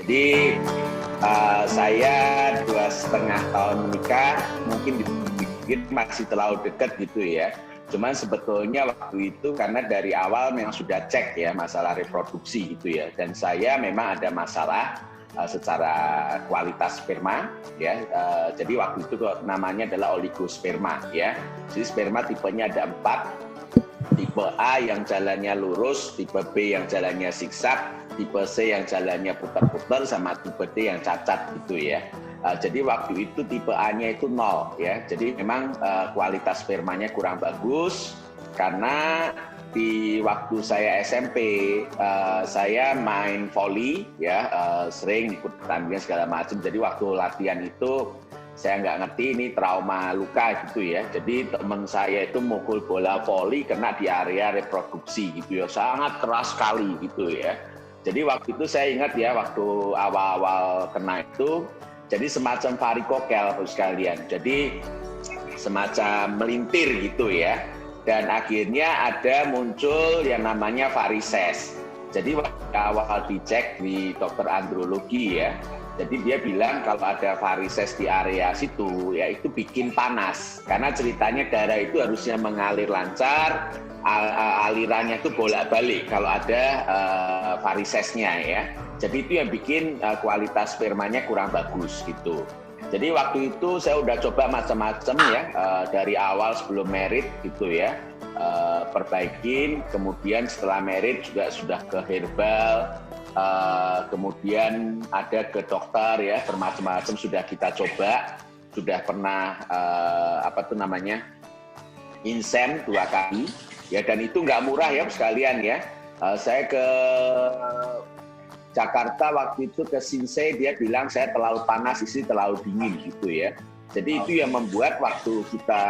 Jadi saya 2,5 tahun menikah, mungkin dipikir masih terlalu dekat gitu ya. Cuman sebetulnya waktu itu karena dari awal memang sudah cek ya masalah reproduksi gitu ya. Dan saya memang ada masalah secara kualitas sperma ya. Jadi waktu itu namanya adalah oligosperma ya. Jadi sperma tipenya ada 4. Tipe A yang jalannya lurus, tipe B yang jalannya zigzag, tipe C yang jalannya putar-putar, sama tipe D yang cacat gitu ya. Jadi waktu itu tipe A-nya itu 0 ya. Jadi memang kualitas spermanya kurang bagus karena di waktu saya SMP saya main volley ya, sering ikut pertandingan segala macam. Jadi waktu latihan itu saya nggak ngerti ini trauma luka gitu ya. Jadi teman saya itu mukul bola voli kena di area reproduksi gitu ya. Sangat keras sekali gitu ya. Jadi waktu itu saya ingat ya waktu awal-awal kena itu, jadi semacam varikokel sekalian. Jadi semacam melintir gitu ya. Dan akhirnya ada muncul yang namanya varises. Jadi waktu awal dicek di dokter andrologi ya, jadi dia bilang kalau ada varises di area situ, ya itu bikin panas. Karena ceritanya darah itu harusnya mengalir lancar, alirannya itu bolak-balik kalau ada varisesnya ya. Jadi itu yang bikin kualitas spermanya kurang bagus gitu. Jadi waktu itu saya udah coba macam-macam ya, dari awal sebelum merit gitu ya, perbaikin, kemudian setelah merit juga sudah ke herbal, kemudian ada ke dokter ya, bermacam-macam sudah kita coba, sudah pernah insem 2 kali ya, dan itu nggak murah ya sekalian ya. Saya ke Jakarta waktu itu ke Sinsei, dia bilang saya terlalu panas, istri terlalu dingin gitu ya. Jadi itu yang membuat waktu kita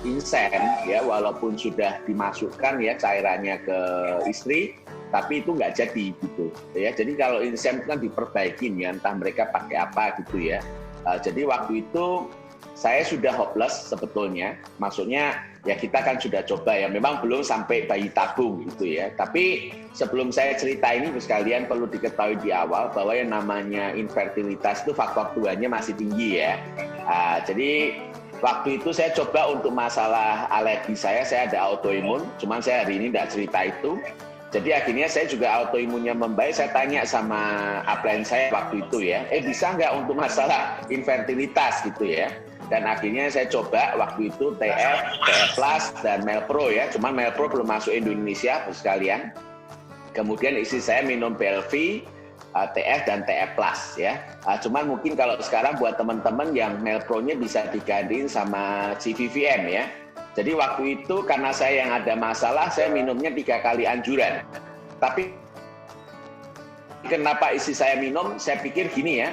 insem ya, walaupun sudah dimasukkan ya cairannya ke istri, tapi itu nggak jadi gitu ya. Jadi kalau insem kan diperbaikin ya, entah mereka pakai apa gitu ya. Jadi waktu itu saya sudah hopeless sebetulnya, maksudnya ya kita kan sudah coba ya, memang belum sampai bayi tabung gitu ya. Tapi sebelum saya cerita ini sekalian perlu diketahui di awal bahwa yang namanya infertilitas itu faktor Tuhannya masih tinggi ya. Jadi waktu itu saya coba untuk masalah alergi saya ada autoimun, cuman saya hari ini tidak cerita itu. Jadi akhirnya saya juga autoimunnya membaik, saya tanya sama upline saya waktu itu ya, bisa nggak untuk masalah infertilitas gitu ya. Dan akhirnya saya coba waktu itu TF, TF Plus, dan Melpro ya. Cuman Melpro belum masuk Indonesia sekalian. Kemudian istri saya minum BLV, TF dan TF Plus ya. Cuman mungkin kalau sekarang buat teman-teman yang Melpro-nya bisa digantiin sama CVVM ya. Jadi waktu itu karena saya yang ada masalah, saya minumnya 3 kali anjuran. Tapi kenapa istri saya minum, saya pikir gini ya,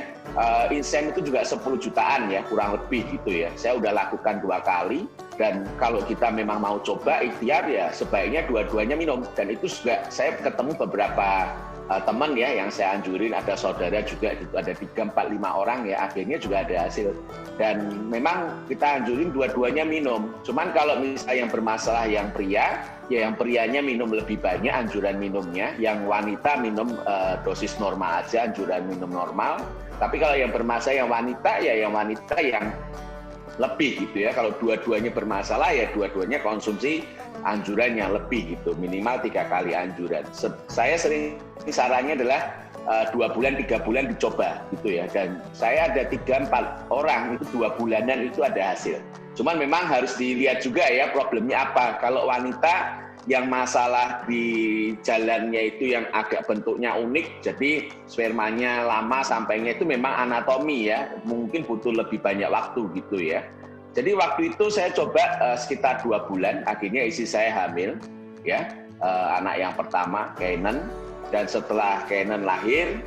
insem itu juga 10 jutaan ya, kurang lebih gitu ya. Saya udah lakukan 2 kali, dan kalau kita memang mau coba ikhtiar ya sebaiknya dua-duanya minum. Dan itu juga saya ketemu beberapa teman ya yang saya anjurin, ada saudara juga gitu, ada 3, 4, 5 orang ya, akhirnya juga ada hasil. Dan memang kita anjurin dua-duanya minum. Cuman kalau misalnya yang bermasalah yang pria, ya yang prianya minum lebih banyak anjuran minumnya, yang wanita minum dosis normal aja, anjuran minum normal. Tapi kalau yang bermasalah yang wanita, ya yang wanita yang lebih gitu ya. Kalau dua-duanya bermasalah ya dua-duanya konsumsi anjuran yang lebih gitu, minimal 3 kali anjuran. Saya sering sarannya adalah 2 bulan, 3 bulan dicoba gitu ya. Dan saya ada 3, 4 orang itu 2 bulanan itu ada hasil. Cuman memang harus dilihat juga ya problemnya apa. Kalau wanita yang masalah di jalannya itu yang agak bentuknya unik, jadi spermanya lama sampainya, itu memang anatomi ya, mungkin butuh lebih banyak waktu gitu ya. Jadi waktu itu saya coba sekitar 2 bulan, akhirnya istri saya hamil ya, anak yang pertama Kenan. Dan setelah Kenan lahir,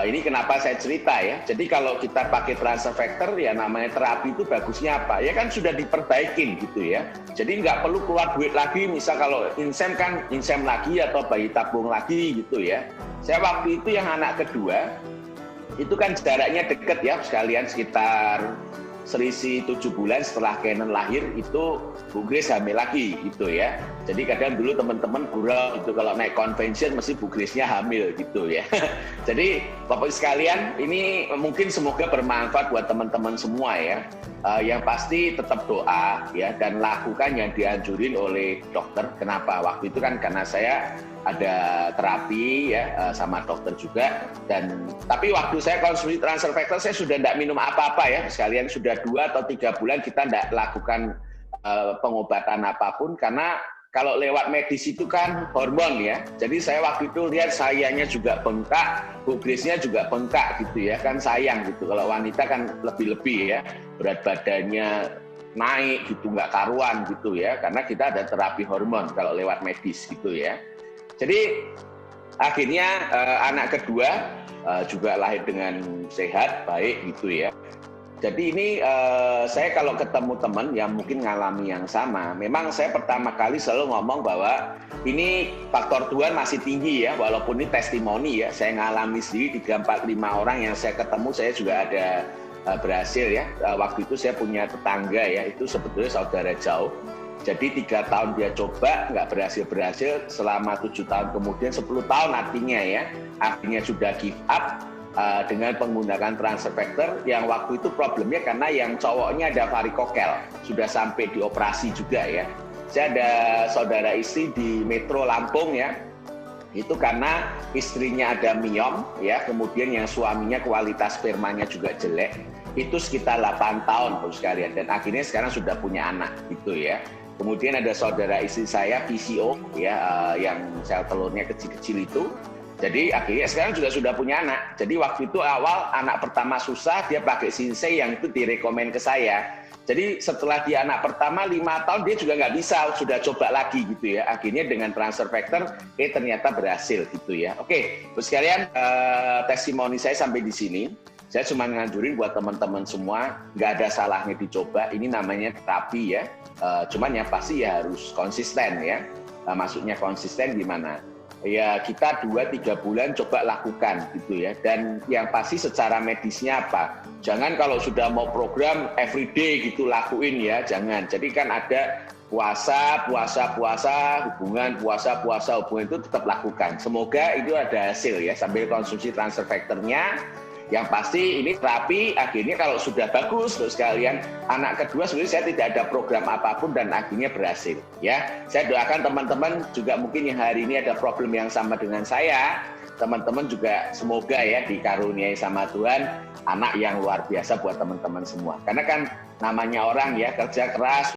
ini kenapa saya cerita ya. Jadi kalau kita pakai transfer factor ya, namanya terapi itu bagusnya apa? Ya kan sudah diperbaikin gitu ya. Jadi nggak perlu keluar duit lagi. Misal kalau insem kan insem lagi atau bayi tabung lagi gitu ya. Saya waktu itu yang anak kedua itu kan jaraknya deket ya, sekalian sekitar selisih 7 bulan setelah Canon lahir itu Bu Grace hamil lagi gitu ya. Jadi kadang dulu teman-teman gurau itu kalau naik convention mesti Bu Grace-nya hamil gitu ya. Jadi Bapak sekalian, ini mungkin semoga bermanfaat buat teman-teman semua ya. Yang pasti tetap doa ya dan lakukan yang dianjurin oleh dokter. Kenapa? Waktu itu kan karena saya ada terapi ya sama dokter juga, dan tapi waktu saya konsumsi transfer factor saya sudah tidak minum apa-apa ya sekalian, sudah 2 atau 3 bulan kita tidak lakukan pengobatan apapun, karena kalau lewat medis itu kan hormon ya. Jadi saya waktu itu lihat sayangnya juga bengkak, Bu Grace-nya juga bengkak gitu ya, kan sayang gitu. Kalau wanita kan lebih-lebih ya, berat badannya naik gitu, nggak karuan gitu ya, karena kita ada terapi hormon kalau lewat medis gitu ya. Jadi akhirnya anak kedua juga lahir dengan sehat, baik gitu ya. Jadi ini saya kalau ketemu teman yang mungkin ngalami yang sama, memang saya pertama kali selalu ngomong bahwa ini faktor Tuhan masih tinggi ya, walaupun ini testimoni ya, saya ngalami sendiri 3, 4, 5 orang yang saya ketemu, saya juga ada berhasil ya. Waktu itu saya punya tetangga ya, itu sebetulnya saudara jauh. Jadi 3 tahun dia coba, nggak berhasil, selama 7 tahun kemudian 10 tahun artinya ya, akhirnya sudah give up dengan menggunakan transfer factor, yang waktu itu problemnya karena yang cowoknya ada varikokel, sudah sampai dioperasi juga ya. Saya ada saudara istri di Metro Lampung ya, itu karena istrinya ada miom ya, kemudian yang suaminya kualitas spermanya juga jelek, itu sekitar 8 tahun Bapak sekalian, dan akhirnya sekarang sudah punya anak gitu ya. Kemudian ada saudara istri saya PCO ya, yang sel telurnya kecil-kecil itu. Jadi akhirnya sekarang juga sudah punya anak. Jadi waktu itu awal anak pertama susah, dia pakai Sinsei yang itu direkomend ke saya. Jadi setelah dia anak pertama 5 tahun dia juga nggak bisa, sudah coba lagi gitu ya. Akhirnya dengan transfer factor, ternyata berhasil gitu ya. Oke, terus sekalian testimoni saya sampai di sini. Saya cuma nganjurin buat teman-teman semua, nggak ada salahnya dicoba. Ini namanya terapi ya. Cuman yang pasti ya harus konsisten ya. Maksudnya konsisten gimana? Ya kita 2-3 bulan coba lakukan gitu ya. Dan yang pasti secara medisnya apa? Jangan kalau sudah mau program everyday gitu lakuin ya, jangan. Jadi kan ada puasa, hubungan itu tetap lakukan. Semoga itu ada hasil ya sambil konsumsi transfer factor-nya. Yang pasti ini terapi akhirnya kalau sudah bagus terus sekalian, anak kedua sebenarnya saya tidak ada program apapun dan akhirnya berhasil ya. Saya doakan teman-teman juga mungkin yang hari ini ada problem yang sama dengan saya, teman-teman juga semoga ya dikaruniai sama Tuhan anak yang luar biasa buat teman-teman semua. Karena kan namanya orang ya kerja keras